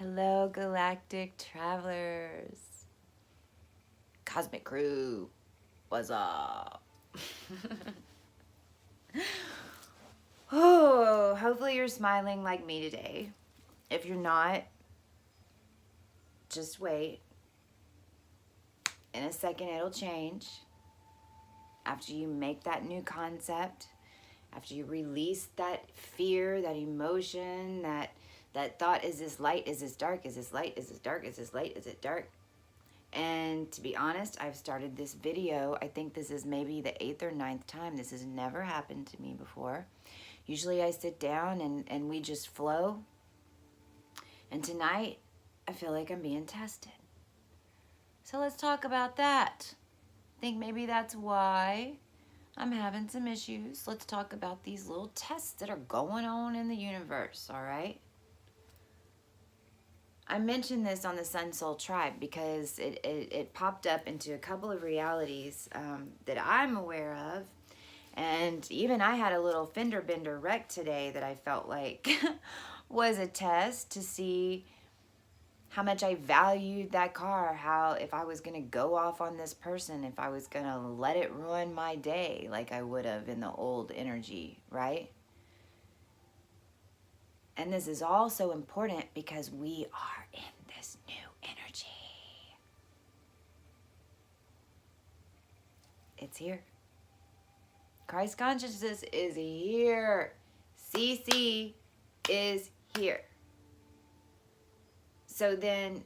Hello, galactic travelers. Cosmic crew, what's up? Oh, hopefully you're smiling like me today. If you're not, just wait. In a second, it'll change. After you make that new concept, after you release that fear, that emotion, that thought, is this light, is this dark, is this light, is this dark, is this light, is it dark? And to be honest, I've started this video, I think this is maybe the 8th or 9th time. This has never happened to me before. Usually I sit down and we just flow. And tonight, I feel like I'm being tested. So let's talk about that. I think maybe that's why I'm having some issues. Let's talk about these little tests that are going on in the universe, all right? I mentioned this on the Sun Soul Tribe because it popped up into a couple of realities that I'm aware of. And even I had a little fender bender wreck today that I felt like was a test to see how much I valued that car, how if I was going to go off on this person, if I was going to let it ruin my day like I would have in the old energy, right? And this is also important because we are in this new energy. It's here. Christ consciousness is here. CC is here. So then,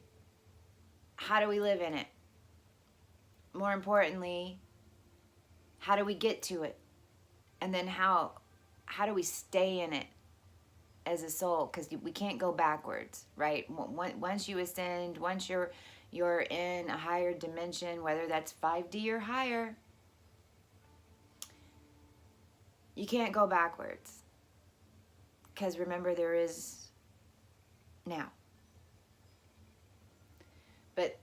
how do we live in it? More importantly, how do we get to it? And then how do we stay in it as a soul? Because we can't go backwards, right? Once you ascend, once you're in a higher dimension, whether that's 5D or higher, you can't go backwards. Because remember, there is now. But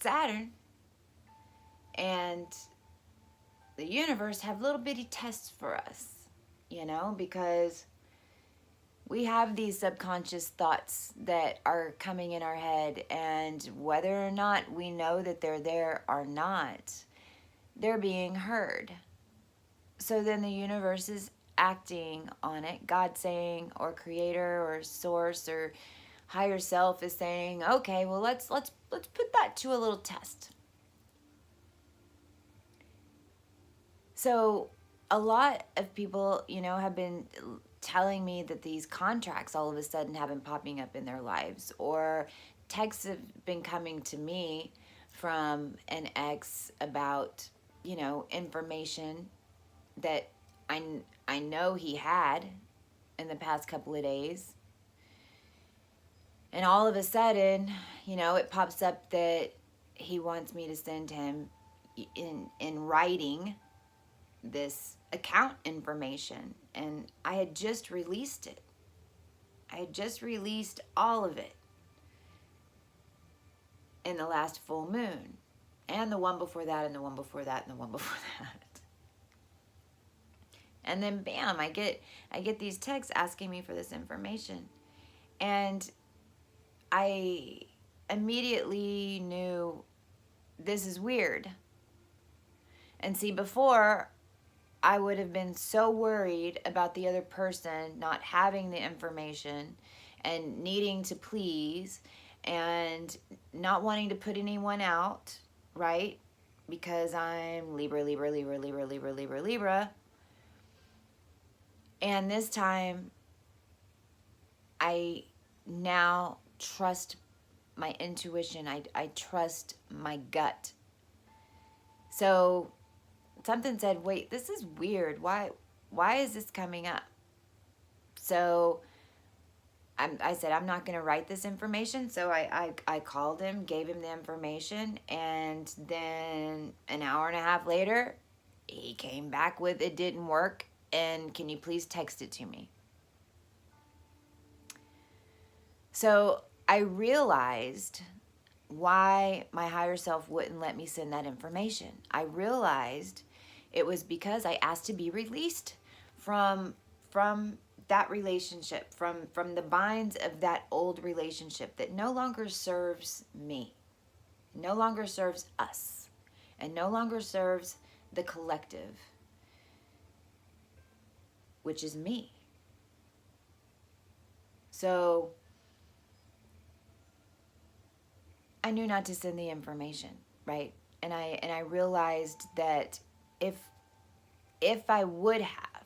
Saturn and the universe have little bitty tests for us, you know, because we have these subconscious thoughts that are coming in our head, and whether or not we know that they're there or not, they're being heard. So then the universe is acting on it. God saying, or creator or source or higher self is saying, okay, well let's put that to a little test. So a lot of people, you know, have been telling me that these contracts all of a sudden have been popping up in their lives, or texts have been coming to me from an ex about, you know, information that I know he had in the past couple of days. And all of a sudden, you know, it pops up that he wants me to send him in writing this account information. And I had just released it. I had just released all of it in the last full moon. And the one before that, and the one before that, and the one before that. And then bam, I get these texts asking me for this information. And I immediately knew this is weird. And see, before, I would have been so worried about the other person not having the information and needing to please and not wanting to put anyone out, right? Because I'm Libra. And this time, I now trust my intuition. I trust my gut. So something said, wait, this is weird. Why is this coming up? So I said, I'm not going to write this information. So I called him, gave him the information. And then an hour and a half later, he came back with, it didn't work. And can you please text it to me? So I realized why my higher self wouldn't let me send that information. I realized it was because I asked to be released from that relationship, from the binds of that old relationship that no longer serves me, no longer serves us, and no longer serves the collective, which is me. So I knew not to send the information, right? And I realized that if I would have,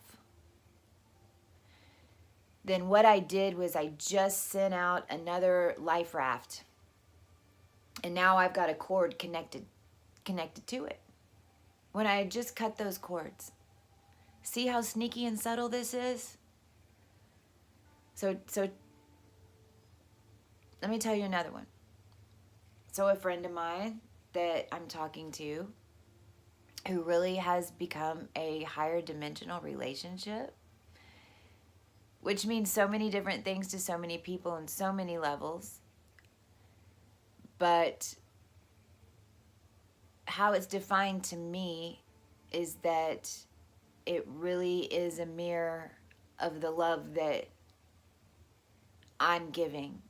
then what I did was I just sent out another life raft. And now I've got a cord connected to it. When I had just cut those cords. See how sneaky and subtle this is? So let me tell you another one. So a friend of mine that I'm talking to, who really has become a higher dimensional relationship, which means so many different things to so many people on so many levels. But how it's defined to me is that it really is a mirror of the love that I'm giving.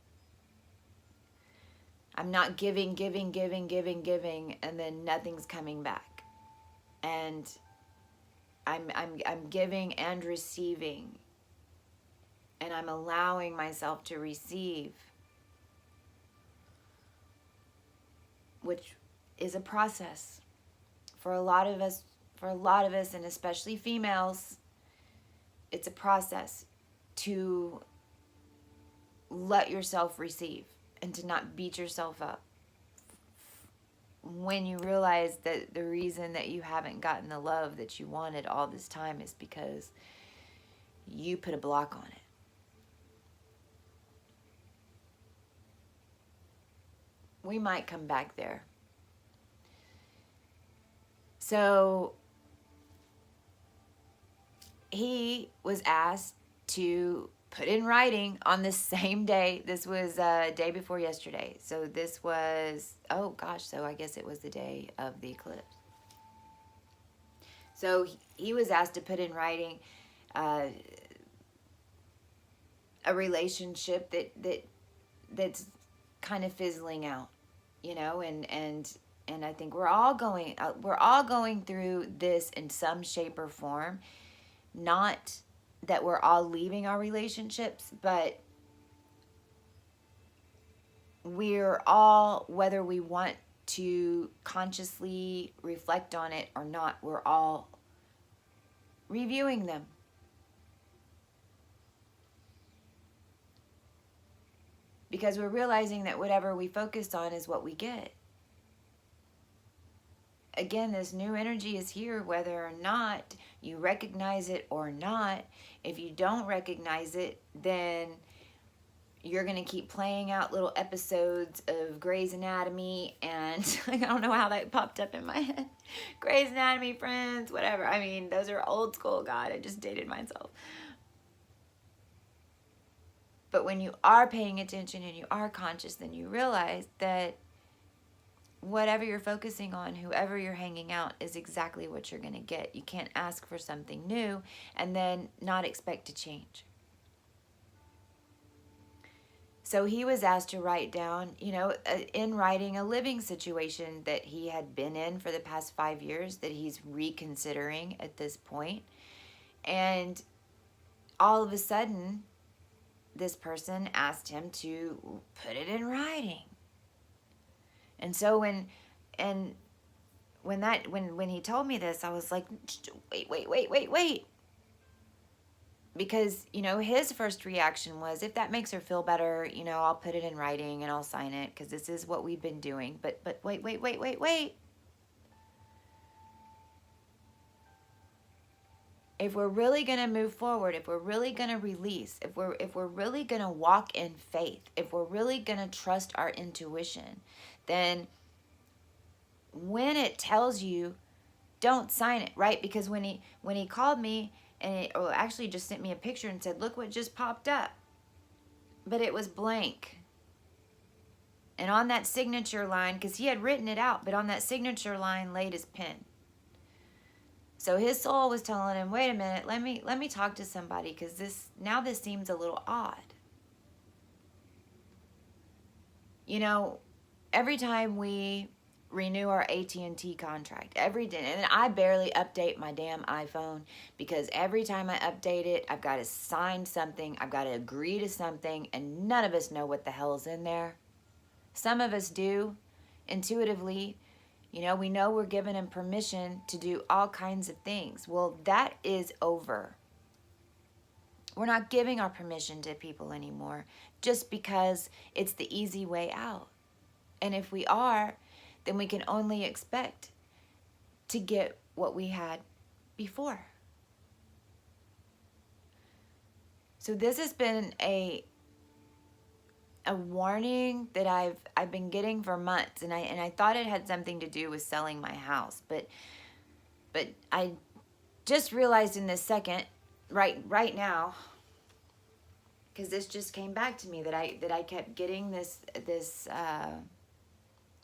I'm not giving, and then nothing's coming back. And I'm giving and receiving. And I'm allowing myself to receive, which is a process for a lot of us, and especially females. It's a process to let yourself receive and to not beat yourself up when you realize that the reason that you haven't gotten the love that you wanted all this time is because you put a block on it. We might come back there. So he was asked to put in writing on the same day. This was day before yesterday. So this was, so I guess it was the day of the eclipse. So he was asked to put in writing a relationship that's kind of fizzling out, and I think we're all going through this in some shape or form. Not that we're all leaving our relationships, but we're all, whether we want to consciously reflect on it or not, we're all reviewing them. Because we're realizing that whatever we focus on is what we get. Again, this new energy is here, whether or not you recognize it or not. If you don't recognize it, then you're going to keep playing out little episodes of Grey's Anatomy, and I don't know how that popped up in my head. Grey's Anatomy, Friends, whatever. I mean, those are old school. God, I just dated myself. But when you are paying attention and you are conscious, then you realize that whatever you're focusing on, whoever you're hanging out, is exactly what you're going to get. You can't ask for something new and then not expect to change. So he was asked to write down, in writing, a living situation that he had been in for the past 5 years that he's reconsidering at this point. And all of a sudden, this person asked him to put it in writing. And so when he told me this, I was like, wait. Because, his first reaction was, if that makes her feel better, I'll put it in writing and I'll sign it because this is what we've been doing. But wait. If we're really going to move forward, if we're really going to release, if we're really going to walk in faith, if we're really going to trust our intuition, then when it tells you, don't sign it, right? Because when he called me and actually just sent me a picture and said, look what just popped up. But it was blank. And on that signature line, because he had written it out, but on that signature line laid his pen. So his soul was telling him, wait a minute, let me talk to somebody, because this seems a little odd. You know, every time we renew our AT&T contract, every day, and I barely update my damn iPhone, because every time I update it, I've got to sign something, I've got to agree to something, and none of us know what the hell's in there. Some of us do, intuitively. You know, we know we're giving him permission to do all kinds of things. Well, that is over. We're not giving our permission to people anymore just because it's the easy way out. And if we are, then we can only expect to get what we had before. So this has been a warning that I've been getting for months, and I thought it had something to do with selling my house, but I just realized in this second, right now, because this just came back to me, that I kept getting this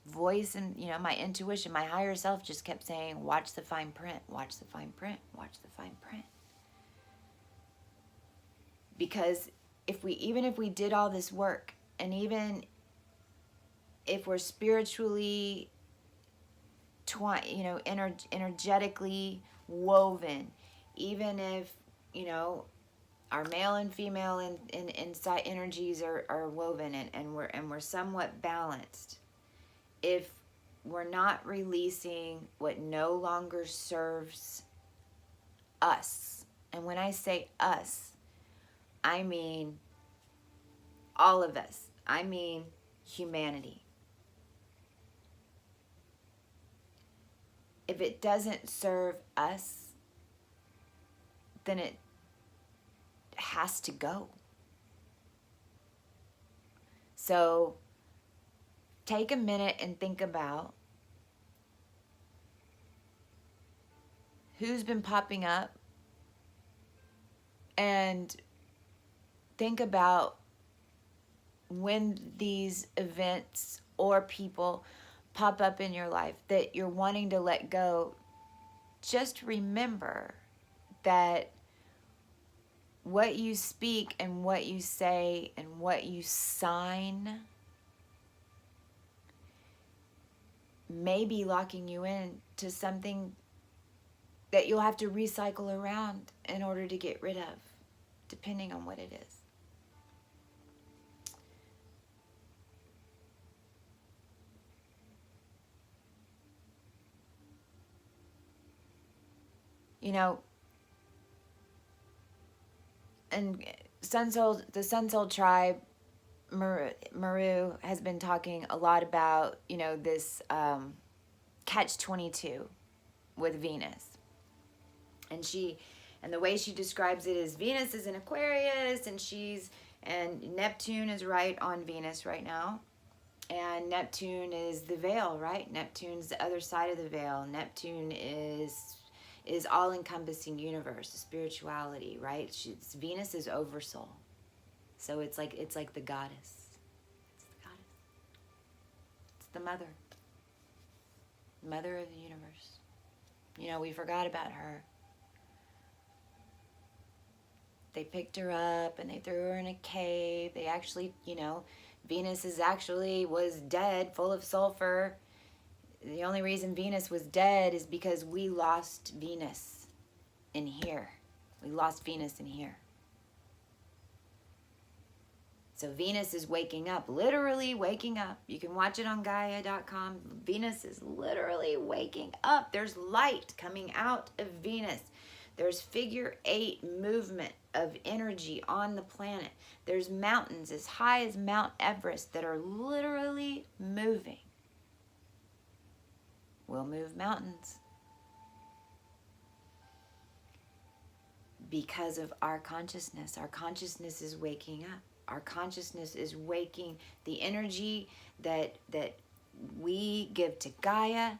voice, and you know, my intuition, my higher self just kept saying, watch the fine print, watch the fine print, watch the fine print. Because even if we did all this work, and even if we're spiritually energetically woven, even if, you know, our male and female inside energies are woven, and we're somewhat balanced, if we're not releasing what no longer serves us, and when I say us, I mean all of us, I mean humanity. If it doesn't serve us, then it has to go. So take a minute and think about who's been popping up, and think about when these events or people pop up in your life that you're wanting to let go. Just remember that what you speak and what you say and what you sign may be locking you in to something that you'll have to recycle around in order to get rid of, depending on what it is. You know, and the Sun Soul tribe, Maru has been talking a lot about, you know, this catch-22 with Venus. And the way she describes it is, Venus is in Aquarius, and Neptune is right on Venus right now. And Neptune is the veil, right? Neptune's the other side of the veil. Neptune is all-encompassing universe, spirituality, right? Venus is oversoul. So it's like the goddess. It's the goddess. It's the mother. Mother of the universe. You know, we forgot about her. They picked her up and they threw her in a cave. They actually, you know, Venus was dead, full of sulfur. The only reason Venus was dead is because we lost Venus in here. We lost Venus in here. So Venus is waking up, literally waking up. You can watch it on Gaia.com. Venus is literally waking up. There's light coming out of Venus. There's figure 8 movement of energy on the planet. There's mountains as high as Mount Everest that are literally moving. We'll move mountains because of our consciousness. Our consciousness is waking up. Our consciousness is waking the energy that we give to Gaia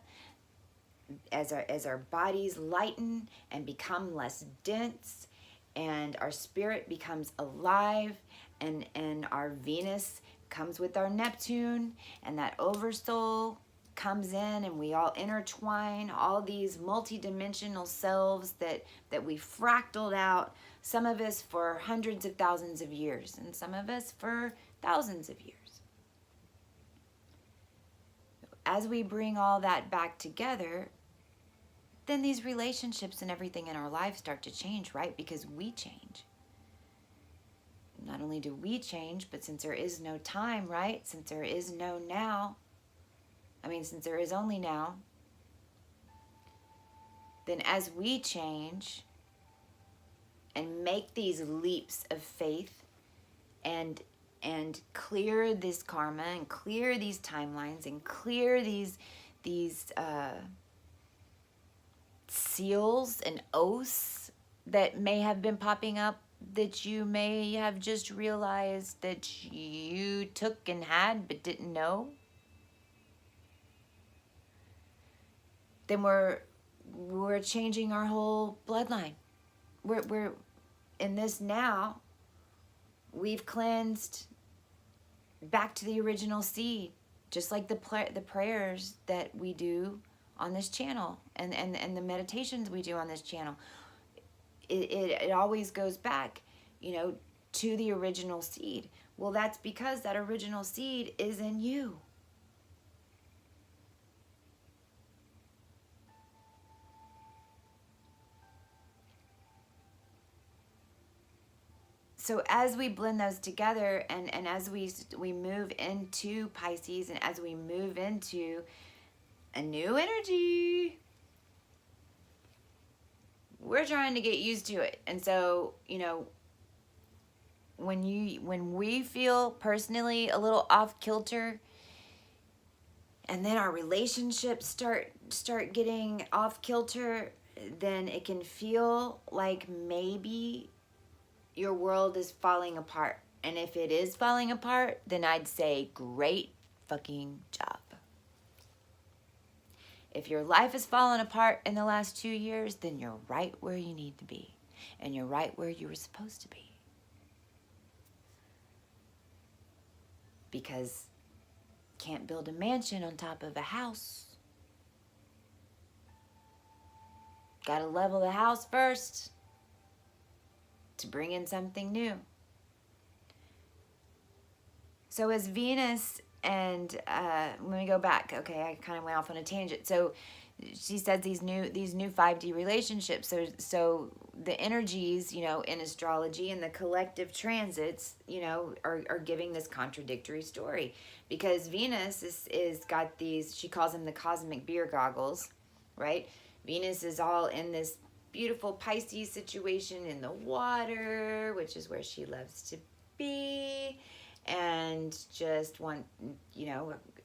as our bodies lighten and become less dense, and our spirit becomes alive, and our Venus comes with our Neptune, and that oversoul comes in and we all intertwine all these multidimensional selves that we fractaled out, some of us for hundreds of thousands of years and some of us for thousands of years. As we bring all that back together, then these relationships and everything in our lives start to change, right? Because we change. Not only do we change, but since there is no time, right? Since there is no now, since there is only now, then as we change and make these leaps of faith and clear this karma and clear these timelines and clear these seals and oaths that may have been popping up, that you may have just realized that you took and had but didn't know, then we're changing our whole bloodline. We're in this now. We've cleansed back to the original seed, just like the prayers that we do on this channel and the meditations we do on this channel. It always goes back, to the original seed. Well, that's because that original seed is in you. So as we blend those together and as we move into Pisces and as we move into a new energy, we're trying to get used to it. And so, when we feel personally a little off kilter, and then our relationships start getting off kilter, then it can feel like maybe your world is falling apart. And if it is falling apart, then I'd say great fucking job. If your life has fallen apart in the last 2 years, then you're right where you need to be. And you're right where you were supposed to be. Because can't build a mansion on top of a house. Gotta level the house first to bring in something new. So as Venus and let me go back. Okay, I kind of went off on a tangent. So she said these new 5D relationships. So the energies, in astrology and the collective transits, are giving this contradictory story, because Venus is got these, she calls them the cosmic beer goggles, right? Venus is all in this beautiful Pisces situation in the water, which is where she loves to be, and just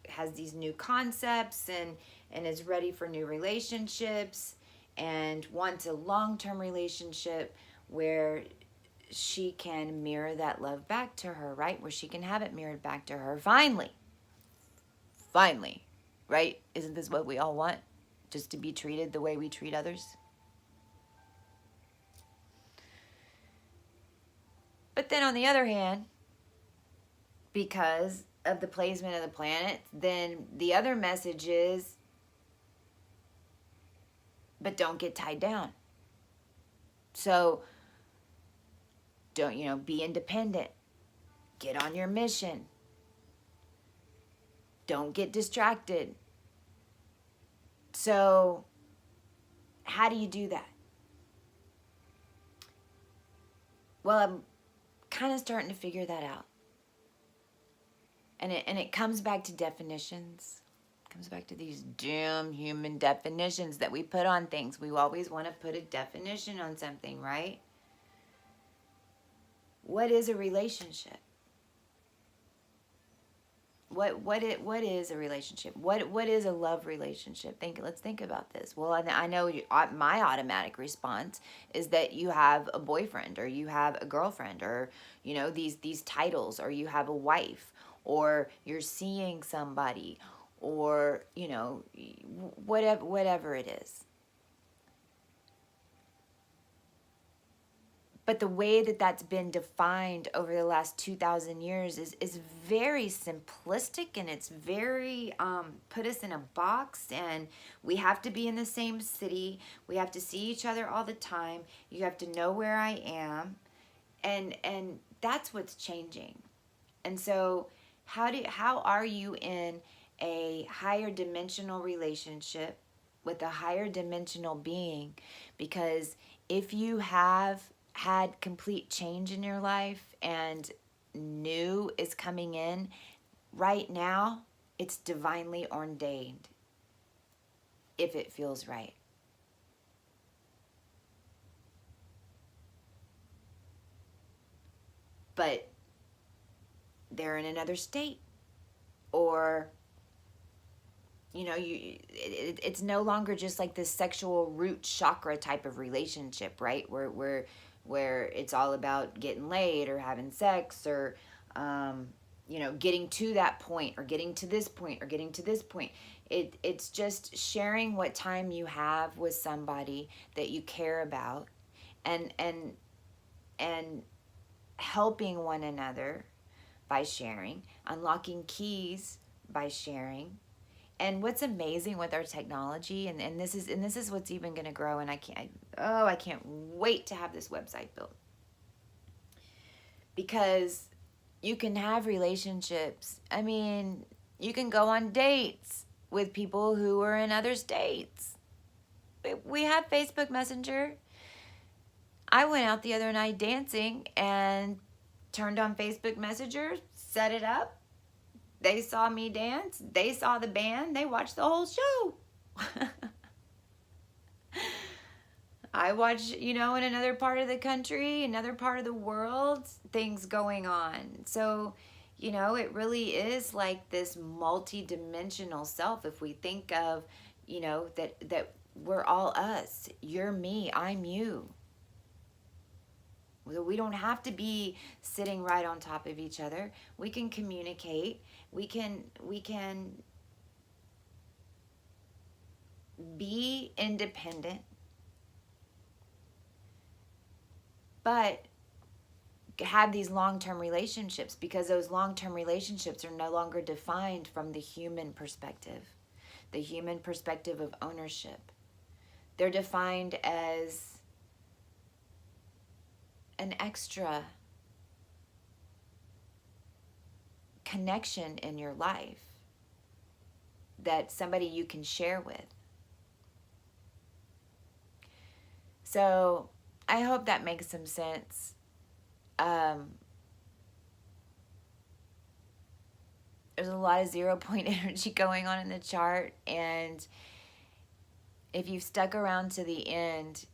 has these new concepts and is ready for new relationships and wants a long-term relationship where she can mirror that love back to her, right? Where she can have it mirrored back to her. Finally, right? Isn't this what we all want? Just to be treated the way we treat others? But then on the other hand, because of the placement of the planet, then the other message is, but don't get tied down. So don't, be independent. Get on your mission. Don't get distracted. So how do you do that? Well, I'm kind of starting to figure that out. And it comes back to definitions. It comes back to these damn human definitions that we put on things. We always want to put a definition on something, right? What is a relationship? What is a relationship? What is a love relationship? Let's think about this. Well, I know my automatic response is that you have a boyfriend, or you have a girlfriend, or these titles, or you have a wife, or you're seeing somebody, or whatever it is. But the way that that's been defined over the last 2,000 years is very simplistic, and it's very put us in a box, and we have to be in the same city. We have to see each other all the time. You have to know where I am. And that's what's changing. And so how are you in a higher dimensional relationship with a higher dimensional being? Because if you have had complete change in your life and new is coming in right now, it's divinely ordained if it feels right. But they're in another state, or it's no longer just like this sexual root chakra type of relationship, right? Where it's all about getting laid or having sex, or getting to that point, or getting to this point, or getting to this point. It's just sharing what time you have with somebody that you care about, and helping one another by sharing, unlocking keys by sharing. And what's amazing with our technology, and this is what's even going to grow, and I can't wait to have this website built, because you can have relationships. I mean, you can go on dates with people who are in other states. We have Facebook Messenger. I went out the other night dancing and turned on Facebook Messenger, set it up. They saw me dance. They saw the band. They watched the whole show. I watch, in another part of the country, another part of the world, things going on. So, it really is like this multi-dimensional self. If we think of, that we're all us. You're me. I'm you. We don't have to be sitting right on top of each other. We can communicate. We can be independent, but have these long-term relationships, because those long-term relationships are no longer defined from the human perspective of ownership. They're defined as an extra connection in your life, that somebody you can share with. So I hope that makes some sense. There's a lot of 0 point energy going on in the chart, and if you've stuck around to the end,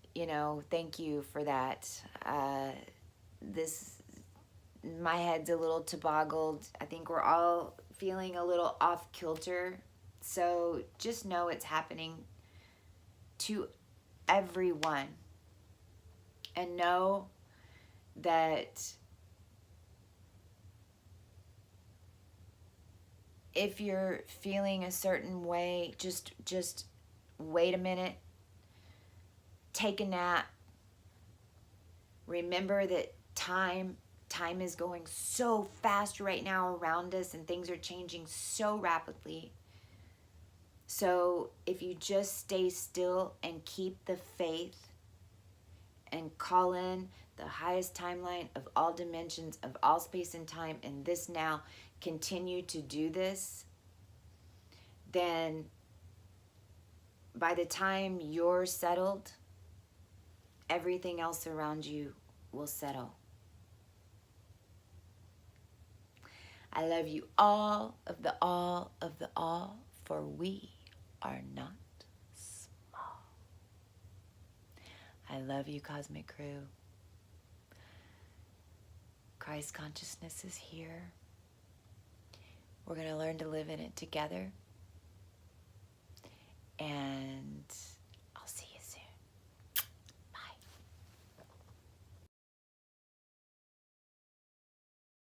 thank you for that. My head's a little toboggled. I think we're all feeling a little off kilter. So just know it's happening to everyone. And know that if you're feeling a certain way, just wait a minute. Take a nap. Remember that time is going so fast right now around us, and things are changing so rapidly. So if you just stay still and keep the faith and call in the highest timeline of all dimensions, of all space and time, and this now, continue to do this, then by the time you're settled, everything else around you will settle. I love you all of the all, for we are not small. I love you, Cosmic Crew. Christ consciousness is here. We're going to learn to live in it together. And